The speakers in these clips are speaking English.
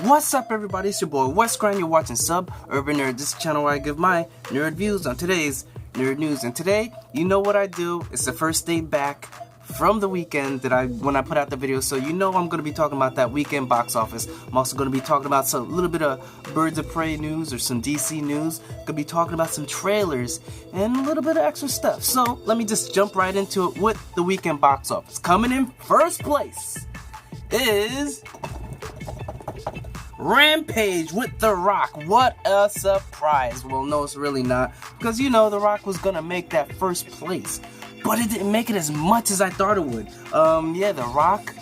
What's up, everybody? It's your boy Wes Grind. You're watching Urban Nerd. This is the channel where I give my nerd views on today's nerd news. And today, you know what I do? It's the first day back from the weekend when I put out the video. So you know I'm going to be talking about that weekend box office. I'm also going to be talking about a little bit of Birds of Prey news or some DC news. Going to be talking about some trailers and a little bit of extra stuff. So let me just jump right into it with the weekend box office. Coming in first place is Rampage with The Rock. What a surprise. Well, no, it's really not, because you know The Rock was gonna make that first place, but it didn't make it as much as I thought it would. Yeah, The Rock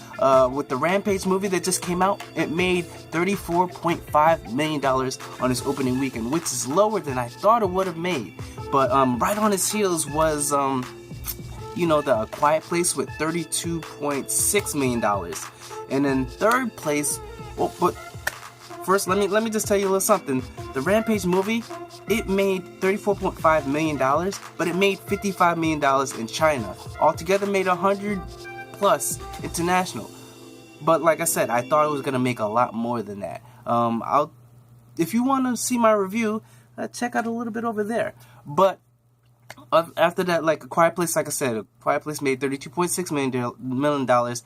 with the Rampage movie that just came out, it made $34.5 million on its opening weekend, which is lower than I thought it would have made. But right on its heels was you know, The Quiet Place with $32.6 million. And in third place, well, but first, let me just tell you a little something. The Rampage movie, it made $34.5 million, but it made $55 million in China. Altogether made 100 plus international. But like I said, I thought it was gonna make a lot more than that. If you want to see my review, check out a little bit over there. But after that, like A Quiet Place, like I said, A Quiet Place made $32.6 million.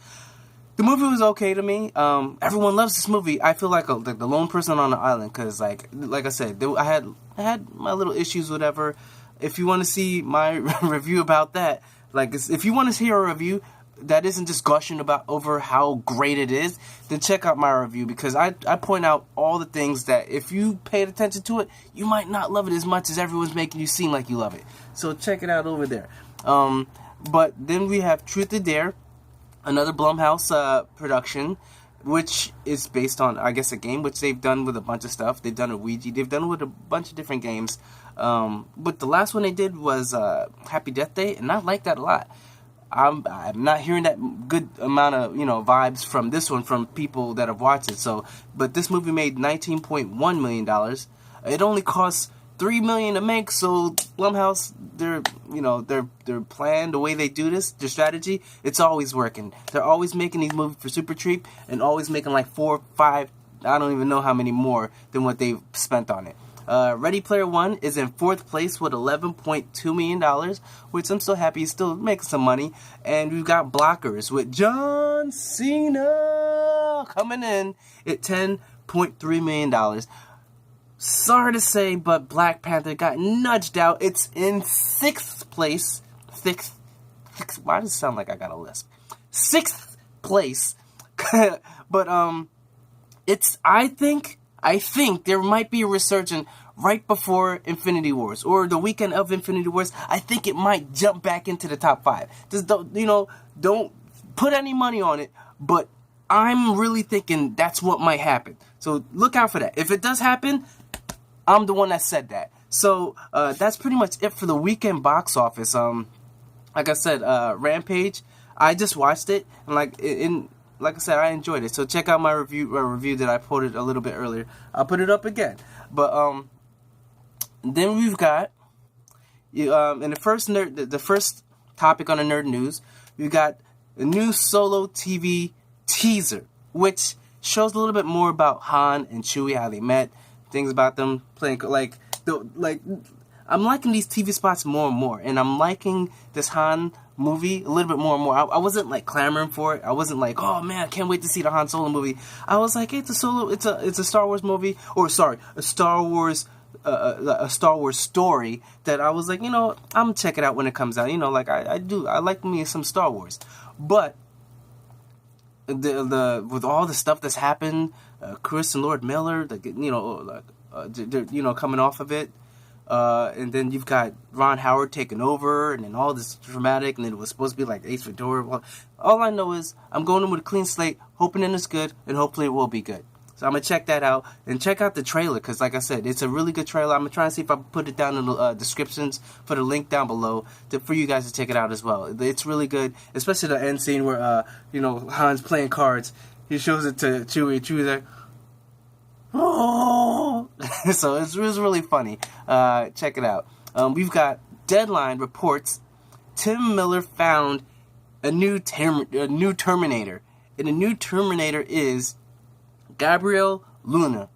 The movie was okay to me. Everyone loves this movie. I feel like the lone person on the island, because like I said, I had my little issues, whatever. If you want to see my review about that, like if you want to hear a review that isn't just gushing over how great it is, then check out my review, because I point out all the things that if you paid attention to it, you might not love it as much as everyone's making you seem like you love it. So check it out over there. But then we have Truth or Dare, another Blumhouse production, which is based on, I guess, a game, which they've done with a bunch of stuff. They've done a Ouija. They've done it with a bunch of different games. But the last one they did was Happy Death Day, and I like that a lot. I'm not hearing that good amount of, you know, vibes from this one from people that have watched it. So, but this movie made $19.1 million. It only costs $3 million to make, so Blumhouse, their plan, the way they do this, their strategy, it's always working. They're always making these movies for super cheap and always making like 4 or 5, I don't even know how many more than what they've spent on it. Ready Player One is in fourth place with $11.2 million, which I'm so happy he's still making some money. And we've got Blockers with John Cena coming in at $10.3 million. Sorry to say, but Black Panther got nudged out. It's in sixth place. Sixth. Why does it sound like I got a lisp? Sixth place. But it's. I think there might be a resurgence right before Infinity Wars or the weekend of Infinity Wars. I think it might jump back into the top 5. Just don't put any money on it, but I'm really thinking that's what might happen. So look out for that. If it does happen, I'm the one that said that. So that's pretty much it for the weekend box office. Like I said, Rampage, I just watched it, and like I said, I enjoyed it. So check out my review that I posted a little bit earlier. I'll put it up again. But then we've got in the first topic on the nerd news, we've got a new Solo TV teaser, which shows a little bit more about Han and Chewie, how they met, things about them playing I'm liking these TV spots more and more, and I'm liking this Han movie a little bit more and more. I wasn't like clamoring for it. I wasn't like, oh man, I can't wait to see the Han Solo movie. I was like, hey, it's a Star Wars movie, or sorry, a Star Wars story that I was like, you know, I'm gonna check it out when it comes out. You know, like I like me some Star Wars, but with all the stuff that's happened, Chris and Lord Miller, coming off of it. And then you've got Ron Howard taking over, and then all this dramatic, and then it was supposed to be like Ace Ventura. Well, all I know is I'm going in with a clean slate, hoping that it's good, and hopefully it will be good. So I'm going to check that out, and check out the trailer, because like I said, it's a really good trailer. I'm going to try and see if I can put it down in the descriptions, put a link down below for you guys to check it out as well. It's really good, especially the end scene where, Han's playing cards. He shows it to Chewie, and Chewie's like, oh! So it was really funny. Check it out. We've got Deadline reports Tim Miller found a new Terminator, and the new Terminator is Gabriel Luna.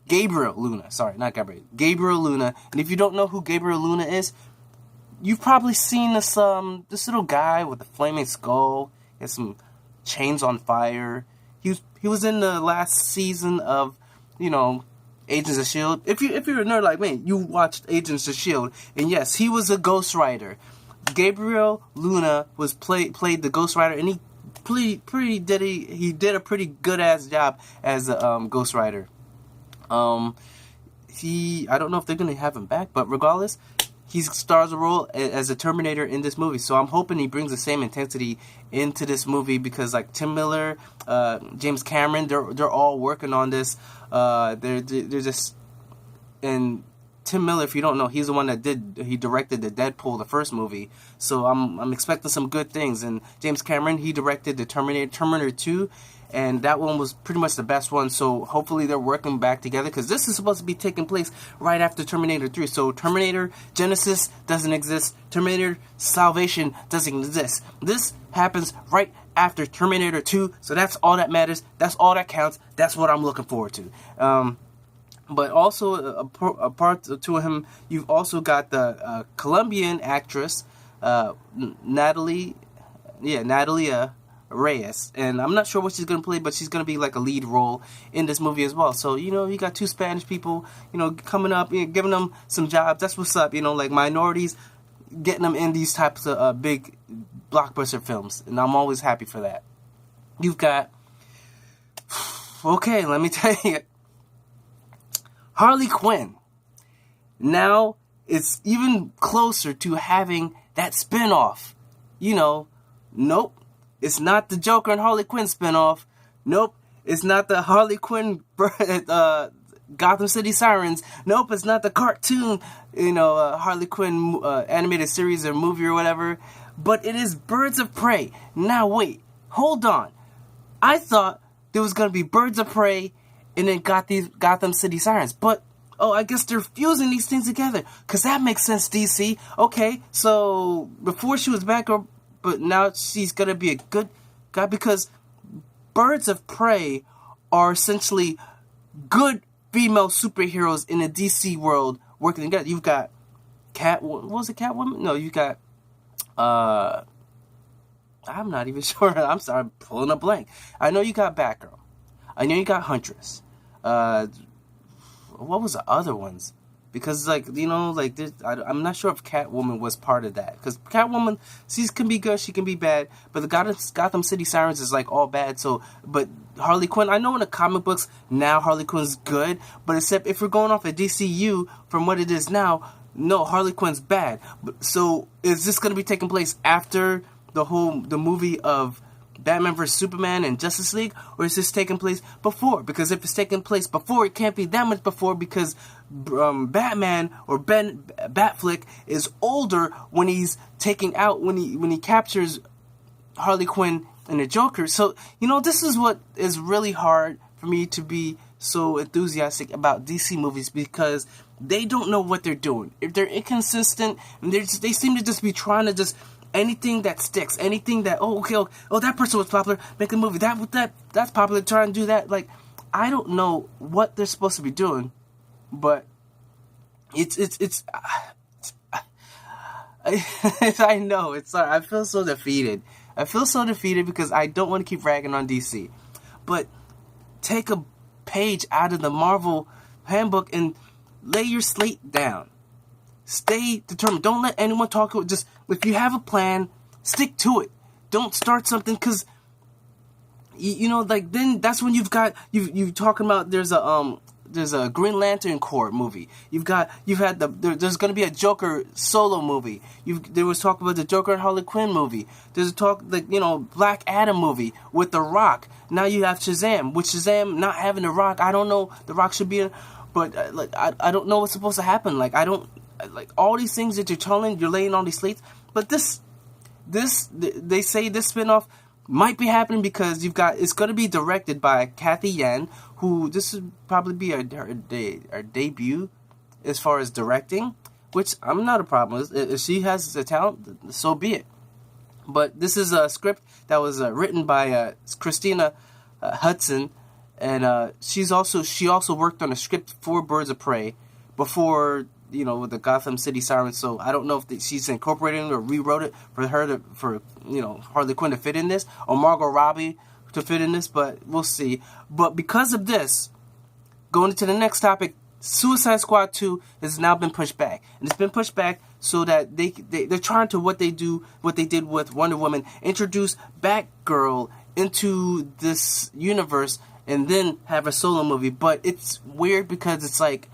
Gabriel Luna. Sorry, not Gabriel. Gabriel Luna. And if you don't know who Gabriel Luna is, you've probably seen this little guy with a flaming skull. He has some chains on fire. He was in the last season of, Agents of S.H.I.E.L.D. If you're a nerd like me, you watched Agents of S.H.I.E.L.D. And yes, he was a Ghost Rider. Gabriel Luna played the Ghost Rider, and he did a pretty good ass job as a Ghost Rider. I don't know if they're gonna have him back, but regardless, he stars a role as a Terminator in this movie. So I'm hoping he brings the same intensity into this movie, because like Tim Miller, James Cameron, they're all working on this. They're just, and Tim Miller, if you don't know, he's the one that directed the Deadpool, the first movie. So I'm expecting some good things. And James Cameron, he directed the Terminator 2, and that one was pretty much the best one. So hopefully they're working back together, because this is supposed to be taking place right after Terminator 3. So Terminator Genesis doesn't exist. Terminator Salvation doesn't exist. This happens right after Terminator 2. So that's all that matters. That's all that counts. That's what I'm looking forward to. But also, a part to him, you've also got the Colombian actress, Natalia Reyes. And I'm not sure what she's going to play, but she's going to be like a lead role in this movie as well. So, you got two Spanish people, coming up, giving them some jobs. That's what's up, like minorities, getting them in these types of big blockbuster films. And I'm always happy for that. You've got, okay, let me tell you, Harley Quinn. Now it's even closer to having that spinoff. Nope, it's not the Joker and Harley Quinn spinoff. Nope, it's not the Harley Quinn Gotham City Sirens. Nope, it's not the cartoon, Harley Quinn animated series or movie or whatever. But it is Birds of Prey. Now wait, hold on. I thought there was gonna be Birds of Prey and then got these Gotham City Sirens. But, I guess they're fusing these things together. Because that makes sense, DC. Okay, so before she was bad girl, but now she's going to be a good guy. Because Birds of Prey are essentially good female superheroes in the DC world working together. You've got Catwoman? No, you got, I'm not even sure. I'm sorry, I'm pulling a blank. I know you got Batgirl. I know you got Huntress. What was the other ones? Because I'm not sure if Catwoman was part of that. Because Catwoman, she can be good, she can be bad, but the Gotham City Sirens is like all bad. So, but Harley Quinn, I know in the comic books now Harley Quinn's good, but except if we're going off of DCU from what it is now, no, Harley Quinn's bad. So, is this going to be taking place after the movie of Batman vs. Superman and Justice League, or is this taking place before? Because if it's taking place before, it can't be that much before, because Batman or Batflick is older when he's taking out, when he captures Harley Quinn and the Joker. So, this is what is really hard for me to be so enthusiastic about DC movies, because they don't know what they're doing. If they're inconsistent, and they seem to just be trying to just anything that sticks, anything that that person was popular, make a movie that's popular, try and do that. Like, I don't know what they're supposed to be doing, but it's I know it's I feel so defeated. I feel so defeated because I don't want to keep ragging on DC, but take a page out of the Marvel handbook and lay your slate down. Stay determined. Don't let anyone talk to it. Just, if you have a plan, stick to it. Don't start something, because, then that's when you've talking about there's a Green Lantern Corps movie. You've had there's going to be a Joker solo movie. There was talk about the Joker and Harley Quinn movie. There's a talk, Black Adam movie with The Rock. Now you have Shazam. With Shazam not having The Rock, I don't know. The Rock should be in, but I don't know what's supposed to happen. All these things that you're laying on these slates, but they say this spinoff might be happening because it's going to be directed by Kathy Yan, who this would probably be her debut as far as directing, which I'm not a problem with. If she has the talent, so be it. But this is a script that was written by Christina Hudson, and she also worked on a script for Birds of Prey before, with the Gotham City Sirens. So I don't know if she's incorporating it or rewrote it for Harley Quinn to fit in this, or Margot Robbie to fit in this, but we'll see. But because of this, going into the next topic, Suicide Squad 2 has now been pushed back, and it's been pushed back so that they're trying to what they did with Wonder Woman, introduce Batgirl into this universe and then have a solo movie. But it's weird because it's like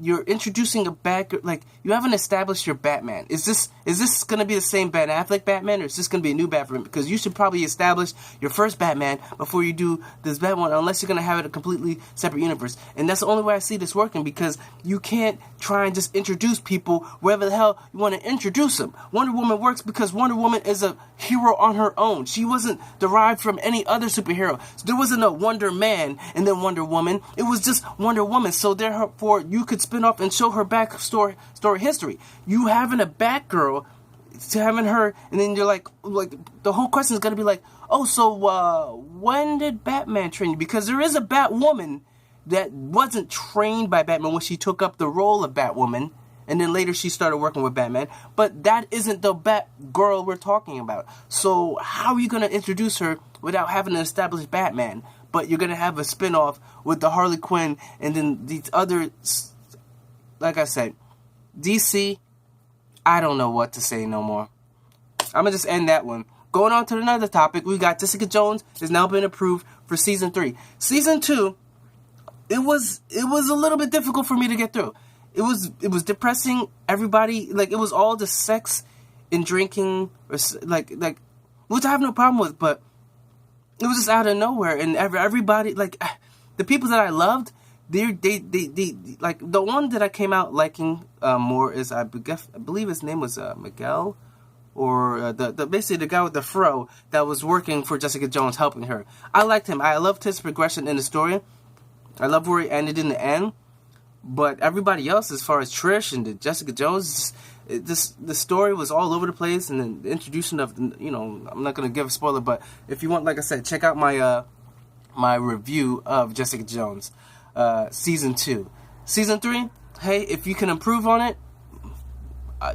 you're introducing a Batgirl, like you haven't established your Batman. Is this gonna be the same Ben Affleck Batman, or is this gonna be a new Batman? Because you should probably establish your first Batman before you do this Batman, unless you're gonna have it a completely separate universe. And that's the only way I see this working, because you can't try and just introduce people wherever the hell you want to introduce them. Wonder Woman works because Wonder Woman is a hero on her own. She wasn't derived from any other superhero. So there wasn't a Wonder Man and then Wonder Woman. It was just Wonder Woman. So therefore, you could spin off and show her backstory history. You having a Batgirl, to having her, and then you're like the whole question is gonna be like, oh, so when did Batman train you? Because there is a Batwoman that wasn't trained by Batman when she took up the role of Batwoman, and then later she started working with Batman. But that isn't the Batgirl we're talking about. So how are you gonna introduce her without having an established Batman? But you're gonna have a spin-off with the Harley Quinn, and then these other, like I said, DC, I don't know what to say no more. I'm gonna just end that one. Going on to another topic, we got Jessica Jones has now been approved for season 3. Season 2, it was a little bit difficult for me to get through. It was depressing. Everybody, like, it was all the sex and drinking, or like which I have no problem with, but it was just out of nowhere, and everybody, like, the people that I loved, they like, the one that I came out liking more is, I believe his name was Miguel, or the basically the guy with the fro that was working for Jessica Jones, helping her. I liked him. I loved his progression in the story. I love where he ended in the end. But everybody else, as far as Trish and Jessica Jones, the story was all over the place, and then the introduction of, I'm not going to give a spoiler, but if you want, like I said, check out my my review of Jessica Jones, season 2. Season 3, hey, if you can improve on it,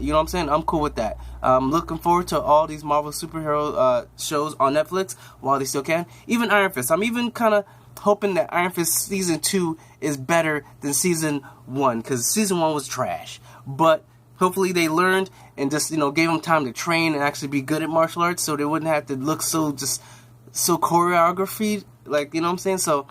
you know what I'm saying, I'm cool with that. I'm looking forward to all these Marvel superhero shows on Netflix while they still can. Even Iron Fist. I'm even kind of hoping that Iron Fist season 2 is better than season 1, because season 1 was trash. But hopefully they learned and just, gave them time to train and actually be good at martial arts, so they wouldn't have to look so choreographed, like, you know what I'm saying? So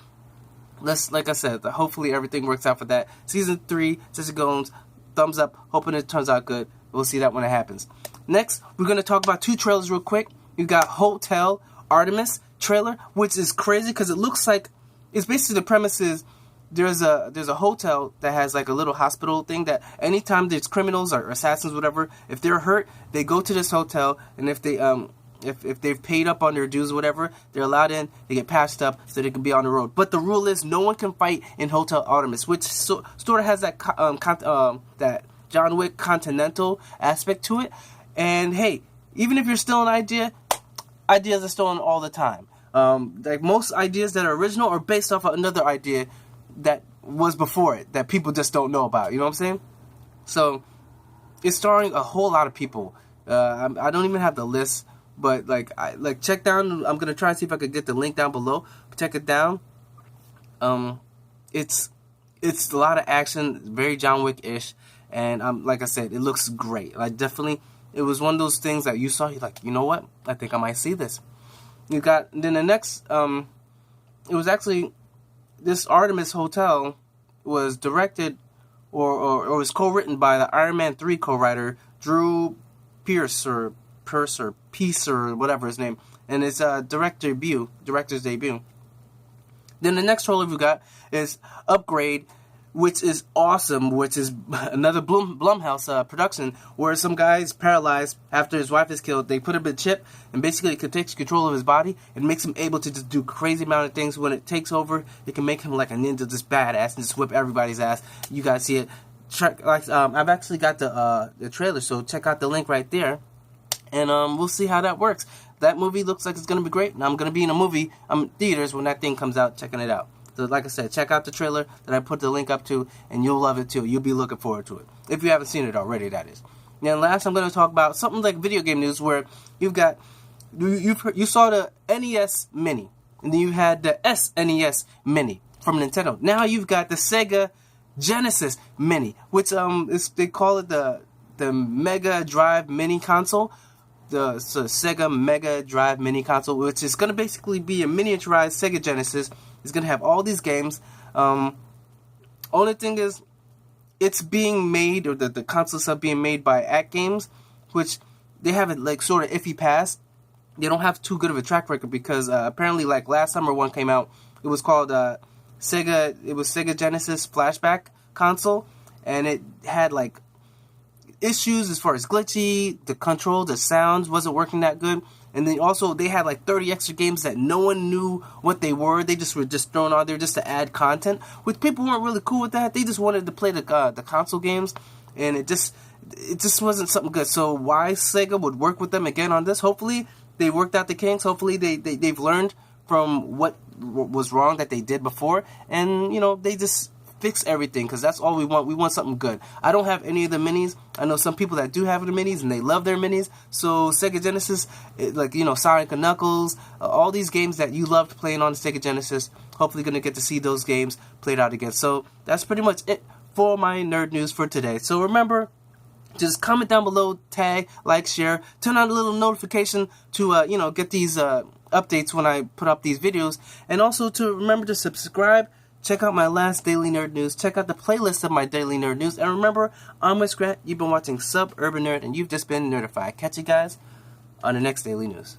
like I said, hopefully everything works out for that. Season 3, Jessica Jones, thumbs up, hoping it turns out good. We'll see that when it happens. Next, we're going to talk about 2 trailers real quick. You got Hotel Artemis trailer, which is crazy because it looks like, it's basically, the premise is there's a hotel that has like a little hospital thing that anytime there's criminals or assassins, whatever, if they're hurt, they go to this hotel, and if they if they've paid up on their dues or whatever, they're allowed in, they get patched up so they can be on the road. But the rule is no one can fight in Hotel Artemis, which sort of has that that John Wick Continental aspect to it. And hey, even if you're stealing ideas are stolen all the time. Like most ideas that are original are based off of another idea that was before it that people just don't know about. You know what I'm saying? So it's starring a whole lot of people. I don't even have the list, but check down. I'm gonna try and see if I could get the link down below. Check it down. It's a lot of action, very John Wick-ish, and like I said, it looks great. Like, definitely, it was one of those things that you saw, you're like, you know what? I think I might see this. You got, then the next, it was actually, this Artemis Hotel was directed or was co-written by the Iron Man 3 co-writer, Drew Pearce, or whatever his name, and it's director's debut. Then the next trailer we got is Upgrade, which is awesome, which is another Blumhouse production, where some guy is paralyzed after his wife is killed. They put him in a chip, and basically it takes control of his body and makes him able to just do crazy amount of things. When it takes over, it can make him like a ninja, just badass, and just whip everybody's ass. You guys see it. I've actually got the trailer, so check out the link right there, and we'll see how that works. That movie looks like it's going to be great, and I'm going to be in theaters when that thing comes out, checking it out. like I said, check out the trailer that I put the link up to, and you'll love it too. You'll be looking forward to it. If you haven't seen it already, that is. And last, I'm going to talk about something like video game news, where you've got, you saw the NES Mini, and then you had the SNES Mini from Nintendo. Now you've got the Sega Genesis Mini, which they call it the Mega Drive Mini console. The Sega Mega Drive Mini console, which is going to basically be a miniaturized Sega Genesis. It's going to have all these games. Only thing is, it's being made, or the consoles are being made by At Games, which they have it like sort of iffy past. They don't have too good of a track record, because apparently, like last summer one came out, it was called Sega Genesis Flashback console, and it had like issues as far as glitchy, the control, the sounds wasn't working that good, and then also they had like 30 extra games that no one knew what they were. They just were just thrown on there just to add content, which people weren't really cool with that. They just wanted to play the console games, and it just wasn't something good. So why Sega would work with them again on this? Hopefully they worked out the kinks. Hopefully they've learned from what was wrong that they did before, and they just fix everything, because that's all we want. We want something good. I don't have any of the minis. I know some people that do have the minis, and they love their minis. So Sega Genesis, like Sonic and Knuckles, all these games that you loved playing on the Sega Genesis, hopefully going to get to see those games played out again. So that's pretty much it for my nerd news for today. So remember, just comment down below, tag, like, share, turn on a little notification to get these updates when I put up these videos, and also to remember to subscribe. Check out my last daily nerd news. Check out the playlist of my daily nerd news. And remember, I'm Miss Grant. You've been watching Suburban Nerd, and you've just been nerdified. Catch you guys on the next daily news.